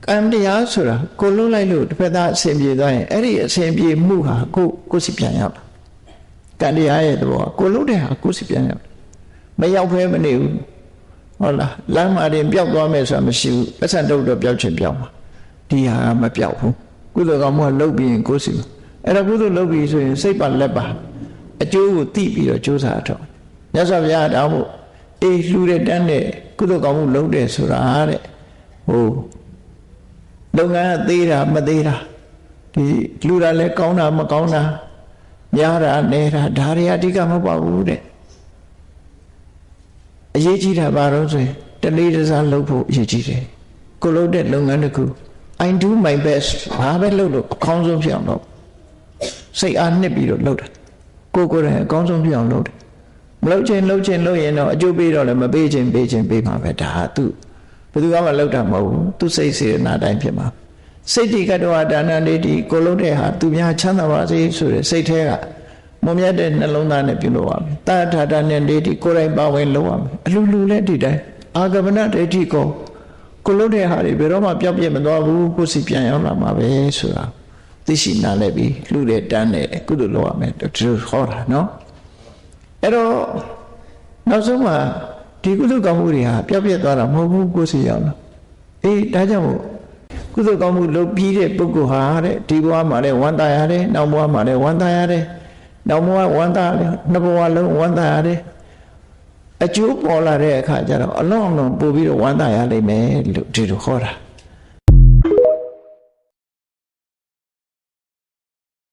ကံတရားဆိုတာကိုလုံးလိုက်လို့တစ်ဖက်သားအစဉ်ပြေသွားရင်အဲ့ဒီအစဉ်ပြေမှုဟာကိုစီပြန်ရောက်ကံတရားရဲ့သဘောကိုလုံးတဲ့ဟာကိုစီပြန်ရောက်မရောက်ဖဲမနေဘူးဟုတ်လားလမ်းမှာတင်ပျောက်သွားမယ်ဆိုတာမရှိဘူးပတ်စံတုတ်တော့ပျောက်ချင်ပျောက်မှာဒီဟာမပျောက်ဘူးကုသိုလ်ကောင်းမှုကလုပ်ပြီးရင်ကိုစီအဲ့ဒါကုသိုလ်လုပ်ပြီးဆိုရင်စိတ်ပါလက်ပါအကျိုးကိုသိပြီးတော့ကြိုးစားတော့မြတ်စွာဘုရားတောင်းဖို့အေးလှူတဲ့တန်းတဲ့ကုသိုလ်ကောင်းမှုလုပ်တယ်ဆိုတာတဲ့ဟိုလုပ်ငန်းသေးတာမသေးတာဒီလှူတာလဲကောင်းတာမကောင်းတာများတာနေတာဒါတွေအဓိကမဟုတ်ပါဘူးတဲ့အရေးကြီးတာဘာလို့ဆိုရင်တလေးတစားလုပ်ဖို့အရေးကြီးတယ်ကိုလုပ်တဲ့လုပ်ငန်းတစ်ခု I do my best ဘာပဲလုပ်လို့အကောင်းဆုံးဖြစ်အောင်လုပ်စိတ်အားနှစ်ပြီးတော့လုပ်တာကိုယ်တိုင်အကောင်းဆုံးဖြစ်အောင်လုပ်တယ်မလုပ်ရင်တော့အကျိုးပေးတော့လည်းမပေးခြင်းပေးမှာပဲဒါသူဘယ်သူမှလုပ်တာမဟုတ်ဘူးသူစိတ်စေတနာတိုင်းဖြစ်မှာစိတ်တိကတောဒါနလေးဒီကိုလုံးတဲ့ဟာသူများချမ်းသာပါစေဆိုတဲ့စိတ်ထဲကမုံမြတ်တဲ့နှလုံးသားနဲ့ပြုလုပ်ရမယ်တာထာတာနဲ့လေးဒီကိုယ်တိုင်ပါဝင်လုပ်ရမယ်အလူလည်းဒီတိုင်းအာဂမနဒိဋ္ဌိကိုလုံးတဲ့ဟာတွေဘယ်တော့မှပျောက်ပြစ်မသွားဘူးကိုယ်စီပြန်ရောက်လာမှာပဲဆိုတာသိရှိနားလည်ပြီးလှူတဲ့တန်းနဲ့ကုသိုလ်လုပ်ရမယ်ဒီလိုဟောတာနော်အဲ့တော့နောက်ဆုံးမှာဒီကုသိုလ်ကောင်းမှုတွေဟာပျောက်ပြစ်သွားတာမဟုတ်ဘူးကိုယ်စီရောက်လာအေးဒါကြောင့်ကုသိုလ်ကောင်းမှုလုပ်ပြီးတဲ့ပုဂ္ဂိုလ်ဟာတဲ့ဒီဘဝမှာလည်းဝမ်းသာရတယ်နောက်ဘဝမှာလည်းဝမ်းသာရတယ်နောက်ဘဝဝမ်းသာတယ်နှစ်ဘဝလုံးဝမ်းသာရတယ်အကျိုးပေါ်လာတဲ့အခါကျတော့အလုံးပို့ပြီးတော့ဝမ်းသာရလိမ့်မယ်လို့ဒီလိုဟောတာ